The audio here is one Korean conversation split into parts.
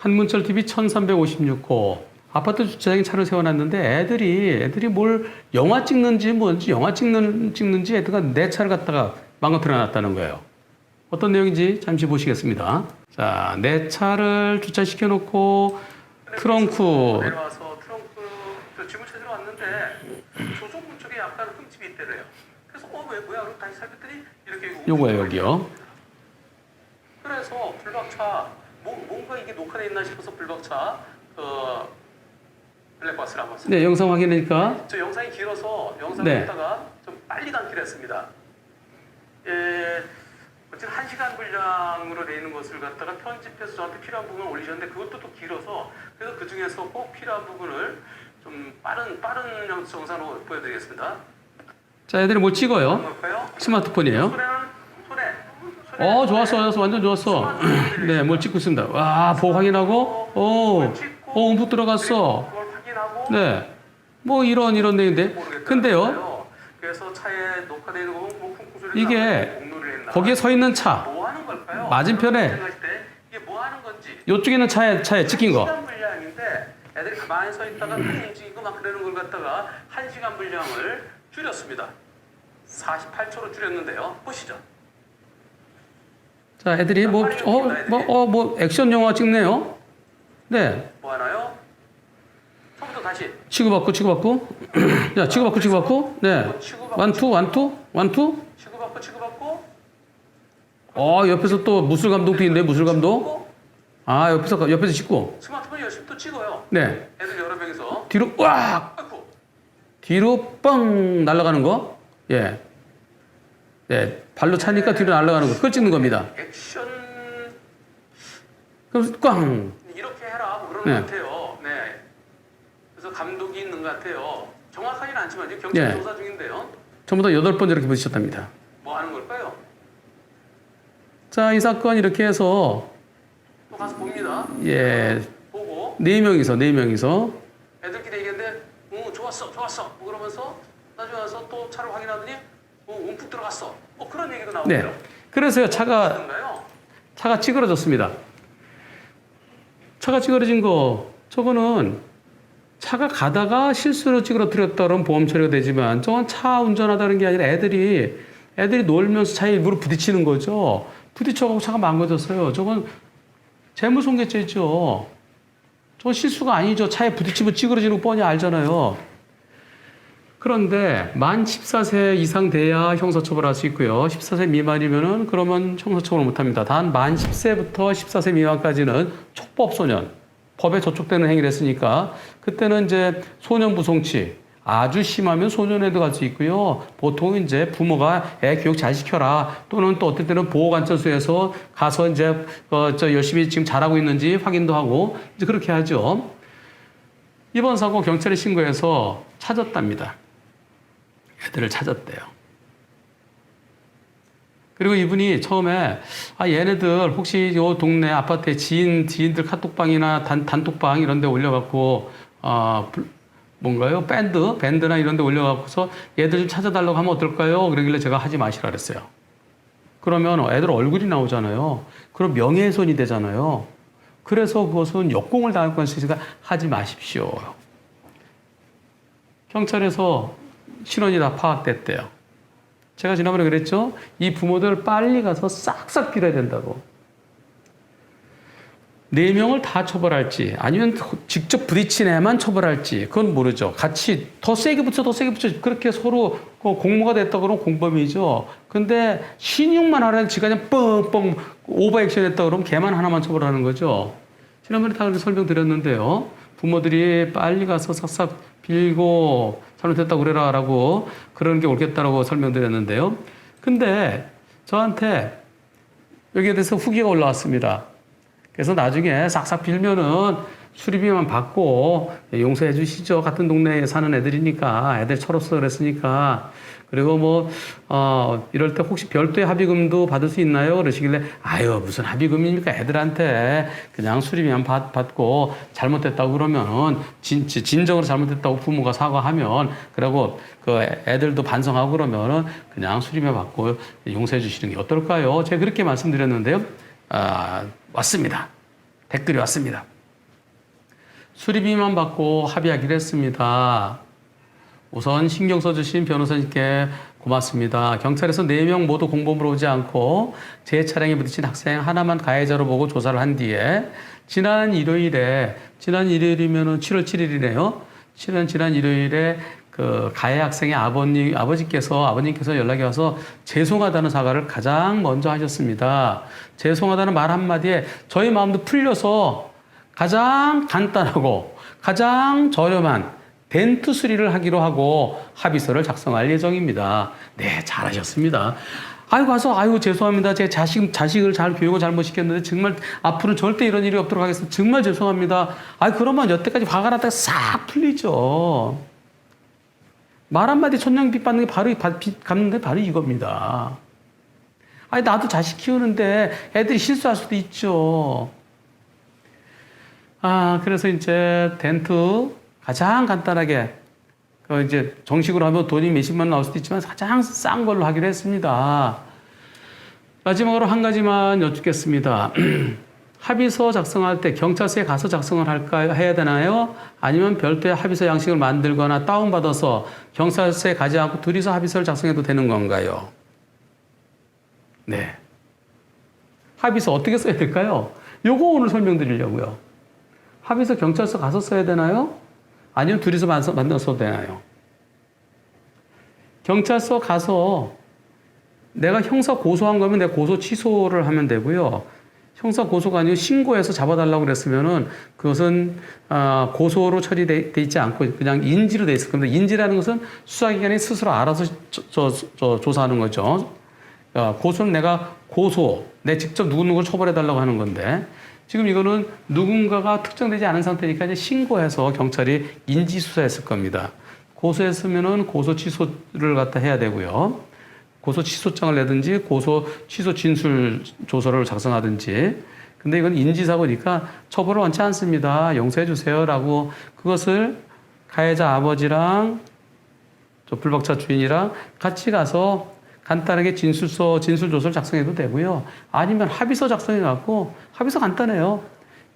한문철 TV 1356호. 아파트 주차장에 차를 세워놨는데 애들이 뭘 영화 찍는지 뭔지 찍는지 애들가 내 차를 갖다가 망가뜨려 놨다는 거예요. 어떤 내용인지 잠시 보시겠습니다. 자, 내 차를 주차시켜 놓고 트렁크 내려와서 트렁크 짐을 찾으러 왔는데 조종문 쪽에 약간 흠집이 있대래요. 그래서 왜 뭐야? 그럼 다시 살폈더니 이렇게 요거예요, 여기요. 그래서 블박차 뭔가 이게 녹화돼 있나 싶어서 블박차 블랙박스를 한번 네, 영상 확인하니까 저 영상이 길어서 영상을 네. 했다가 좀 빨리 담기로 했습니다. 예, 어쨌든 1시간 분량으로 되어 있는 것을 갖다가 편집해서 저한테 필요한 부분을 올리셨는데 그것도 또 길어서 그래서 그 중에서 꼭 필요한 부분을 좀 빠른 영상으로 보여드리겠습니다. 자, 애들이 뭘 찍어요? 볼까요? 스마트폰이에요. 손에 좋았어. 완전 좋았어. 네, 뭘 찍고 있습니다. 와, 보고 확인하고, 움푹 들어갔어. 그걸 확인하고 네, 뭐 이런 내용인데. 근데요, 그래서 차에 녹화되어 있는 거 보면 뭐 쿵쿵 소리 이게 나고 공로를 했나? 거기에 서 있는 차, 뭐 하는 걸까요? 맞은편에 생각할 때 이게 뭐 하는 건지. 요쪽에 있는 차에 찍힌 거. 1시간 분량인데 애들이 가만히 서 있다가 또 움직이고 막 그러는 걸 갖다가 1시간 분량을 줄였습니다. 48초로 줄였는데요. 보시죠. 자, 애들이 뭐 액션 영화 찍네요. 네, 뭐 하나요? 처음부터 다시. 치고받고. 자, 치고받고. 네, 원투. 치고받고. 옆에서 또 무술 감독도 있네, 무술 감독. 아, 옆에서 찍고. 스마트폰 열심히 또 찍어요. 네, 애들 여러 명이서. 뒤로 꽉. 아이고. 뒤로 뻥 날아가는 거. 예. 네, 발로 차니까 뒤로 날아가는 거. 그걸 찍는 겁니다. 액션 그럼 꽝. 이렇게 해라 뭐 그런 네. 것 같아요. 네. 그래서 감독이 있는 것 같아요. 정확하지는 않지만 지금 경찰 네. 조사 중인데요. 전부 다 8번 이렇게 부딪혔답니다. 뭐 하는 걸까요? 자, 이 사건 이렇게 해서 또 가서 봅니다. 예, 보고 4명이서 애들끼리 얘기했는데 좋았어 뭐 그러면서 나중에 와서 또 차를 확인하더니 움푹 들어갔어 그런 얘기도 나오고요. 네. 그래서요, 차가 그런가요? 찌그러졌습니다. 차가 찌그러진 거, 저거는 차가 가다가 실수로 찌그러뜨렸다 그러면 보험 처리가 되지만 저건 차 운전하다는 게 아니라 애들이 놀면서 차에 일부러 부딪히는 거죠. 부딪혀가고 차가 망가졌어요. 저건 재무손괴죄죠. 저건 실수가 아니죠. 차에 부딪히면 찌그러지는 거 뻔히 알잖아요. 그런데 만 14세 이상 돼야 형사처벌할 수 있고요. 14세 미만이면은 그러면 형사처벌 못합니다. 단 만 10세부터 14세 미만까지는 촉법소년, 법에 저촉되는 행위를 했으니까 그때는 이제 소년부송치, 아주 심하면 소년에도 갈 수 있고요. 보통 이제 부모가 애 교육 잘 시켜라 또는 또 어떨 때는 보호관찰소에서 가서 이제 열심히 지금 잘하고 있는지 확인도 하고 이제 그렇게 하죠. 이번 사고 경찰에 신고해서 찾았답니다. 애들을 찾았대요. 그리고 이분이 처음에 얘네들 혹시 요 동네 아파트에 지인들 카톡방이나 단톡방 이런 데 올려갖고 뭔가요? 밴드나 이런 데 올려갖고서 얘들 좀 찾아달라고 하면 어떨까요? 그러길래 제가 하지 마시라 그랬어요. 그러면 애들 얼굴이 나오잖아요. 그럼 명예훼손이 되잖아요. 그래서 그것은 역공을 당할 것 있으니까 하지 마십시오. 경찰에서 신원이 다 파악됐대요. 제가 지난번에 그랬죠? 이 부모들 빨리 가서 싹싹 빌어야 된다고. 4명을 다 처벌할지 아니면 직접 부딪힌 애만 처벌할지 그건 모르죠. 같이 더 세게 붙여 그렇게 서로 공모가 됐다 그러면 공범이죠. 근데 신용만 하라는 지가 그냥 뻥뻥 오버액션 했다 그러면 걔만 하나만 처벌하는 거죠. 지난번에 다 설명드렸는데요. 부모들이 빨리 가서 싹싹 빌고 잘못했다고 그래라 라고 그러는 게 옳겠다라고 설명드렸는데요. 근데 저한테 여기에 대해서 후기가 올라왔습니다. 그래서 나중에 싹싹 빌면은 수리비만 받고 용서해 주시죠. 같은 동네에 사는 애들이니까 애들 철없어 그랬으니까. 그리고 이럴 때 혹시 별도의 합의금도 받을 수 있나요? 그러시길래 무슨 합의금입니까? 애들한테 그냥 수리비만 받고 잘못됐다고 그러면은 진정으로 잘못됐다고 부모가 사과하면 그리고 그 애들도 반성하고 그러면은 그냥 수리비만 받고 용서해 주시는 게 어떨까요? 제가 그렇게 말씀드렸는데요. 왔습니다. 댓글이 왔습니다. 수리비만 받고 합의하기로 했습니다. 우선 신경 써주신 변호사님께 고맙습니다. 경찰에서 4명 모두 공범으로 오지 않고 제 차량에 부딪힌 학생 하나만 가해자로 보고 조사를 한 뒤에 지난 일요일이면은 7월 7일이네요. 지난 일요일에 그 가해 학생의 아버님께서 연락이 와서 죄송하다는 사과를 가장 먼저 하셨습니다. 죄송하다는 말 한마디에 저희 마음도 풀려서 가장 간단하고 가장 저렴한 덴트 수리를 하기로 하고 합의서를 작성할 예정입니다. 네, 잘하셨습니다. 아이고 죄송합니다. 제 자식을 잘 교육을 잘못 시켰는데 정말 앞으로는 절대 이런 일이 없도록 하겠습니다. 정말 죄송합니다. 그러면 여태까지 화가 났다가 싹 풀리죠. 말 한마디 천냥빚 받는 게 바로 빚 갚는 게 바로 이겁니다. 나도 자식 키우는데 애들이 실수할 수도 있죠. 그래서 이제 덴트 가장 간단하게 이제 정식으로 하면 돈이 몇십만 원 나올 수도 있지만 가장 싼 걸로 하기로 했습니다. 마지막으로 한 가지만 여쭙겠습니다. 합의서 작성할 때 경찰서에 가서 작성을 해야 되나요? 아니면 별도의 합의서 양식을 만들거나 다운받아서 경찰서에 가지 않고 둘이서 합의서를 작성해도 되는 건가요? 네. 합의서 어떻게 써야 될까요? 요거 오늘 설명드리려고요. 합의서 경찰서 가서 써야 되나요? 아니면 둘이서 만들어서 되나요? 경찰서 가서 내가 형사 고소한 거면 내가 고소 취소를 하면 되고요. 형사 고소가 아니고 신고해서 잡아달라고 그랬으면은 그것은 고소로 처리돼 있지 않고 그냥 인지로 돼 있을 겁니다. 인지라는 것은 수사기관이 스스로 알아서 조사하는 거죠. 고소는 내가 내 직접 누구누구를 처벌해달라고 하는 건데 지금 이거는 누군가가 특정되지 않은 상태니까 이제 신고해서 경찰이 인지 수사했을 겁니다. 고소했으면은 고소 취소를 해야 되고요. 고소 취소장을 내든지 고소 취소 진술 조서를 작성하든지. 근데 이건 인지사고니까 처벌을 원치 않습니다. 용서해 주세요라고 그것을 가해자 아버지랑 불박차 주인이랑 같이 가서 간단하게 진술 조서를 작성해도 되고요. 아니면 합의서 작성해갖고 합의서 간단해요.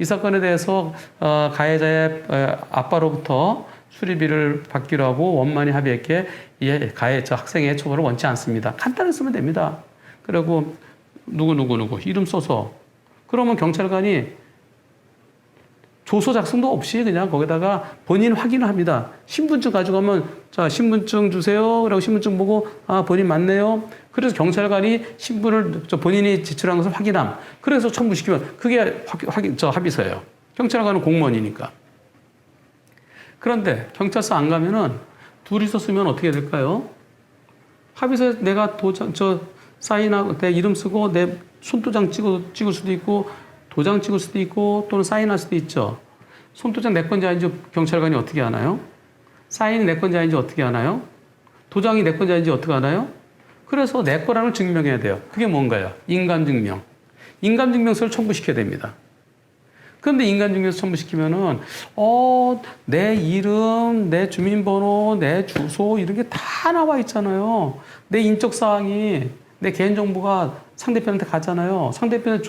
이 사건에 대해서 가해자의 아빠로부터 수리비를 받기로 하고 원만히 합의했기에 이 가해자 학생의 처벌을 원치 않습니다. 간단히 쓰면 됩니다. 그리고 누구 이름 써서 그러면 경찰관이 조서 작성도 없이 그냥 거기다가 본인 확인을 합니다. 신분증 가져가면 자 신분증 주세요. 그리고 신분증 보고 본인 맞네요. 그래서 경찰관이 본인이 제출한 것을 확인함. 그래서 첨부시키면 그게 합의서예요. 경찰관은 공무원이니까. 그런데 경찰서 안 가면은 둘이서 쓰면 어떻게 될까요? 합의서에 내가 사인하고 내 이름 쓰고 내 손도장 찍을 수도 있고 도장 찍을 수도 있고 또는 사인할 수도 있죠. 손도장 내 건지 아닌지 경찰관이 어떻게 아나요? 사인이 내 건지 아닌지 어떻게 아나요? 도장이 내 건지 아닌지 어떻게 아나요? 그래서 내 거라는 걸 증명해야 돼요. 그게 뭔가요? 인감증명. 인감증명서를 첨부시켜야 됩니다. 그런데 인감증명서 첨부시키면은 내 이름, 내 주민번호, 내 주소 이런 게 다 나와 있잖아요. 내 인적사항이 내 개인정보가 상대편한테 가잖아요. 상대편은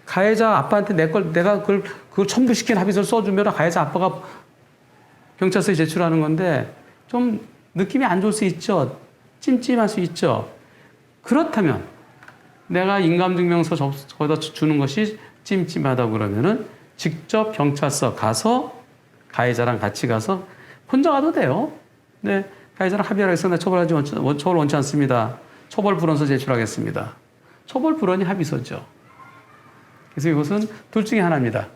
가해자 아빠한테 내가 그걸 첨부시킨 합의서를 써주면 가해자 아빠가 경찰서에 제출하는 건데 좀 느낌이 안 좋을 수 있죠. 찜찜할 수 있죠. 그렇다면 내가 인감증명서 거기다 주는 것이 찜찜하다고 그러면은 직접 경찰서 가서 가해자랑 같이 가서 혼자 가도 돼요. 네, 가해자랑 합의하라 해서 나 처벌 원치 않습니다. 처벌 불원서 제출하겠습니다. 처벌 불원이 합의서죠. 그래서 이것은 둘 중에 하나입니다.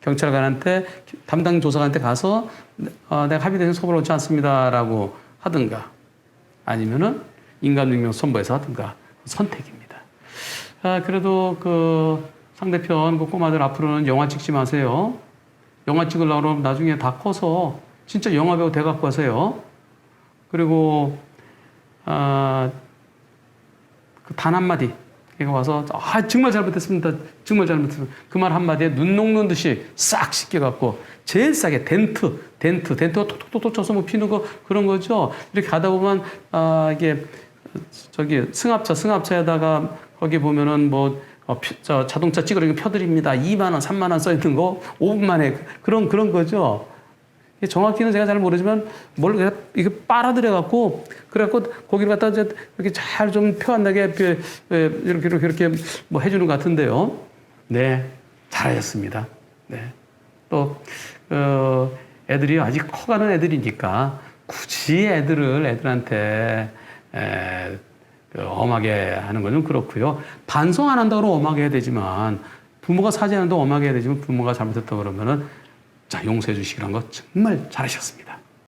경찰관한테 담당 조사관한테 가서 내가 합의된 처벌 원치 않습니다라고 하든가 아니면은 인감증명서 첨부해서 하든가 선택입니다. 그래도 상대편 꼬마들 앞으로는 영화 찍지 마세요. 영화 찍으려고 그러면 나중에 다 커서 진짜 영화배우 돼갖고 하세요. 그리고 단 한마디 걔가 와서 정말 잘못했습니다. 정말 잘못했습니다. 그 말 한마디에 눈 녹는 듯이 싹 씻겨갖고 제일 싸게 덴트가 톡톡톡 쳐서 피는 거 그런 거죠. 이렇게 가다 보면 이게 승합차에다가 거기 보면은 저 자동차 찌그러기 펴드립니다. 2만 원, 3만 원 써 있는 거 5분 만에 그런 거죠. 정확히는 제가 잘 모르지만 뭘 이게 빨아들여 갖고 그래갖고 거기를 갖다 이제 이렇게 잘 좀 표 안 나게 이렇게 뭐 해주는 것 같은데요. 네, 잘하셨습니다. 네, 또 애들이 아직 커가는 애들이니까 굳이 애들한테 엄하게 하는 건 좀 그렇고요. 반성 안 한다고 엄하게 해야 되지만 부모가 사죄하는데 엄하게 해야 되지만 부모가 잘못했다 그러면은 자 용서해 주시기란 거 정말 잘하셨습니다.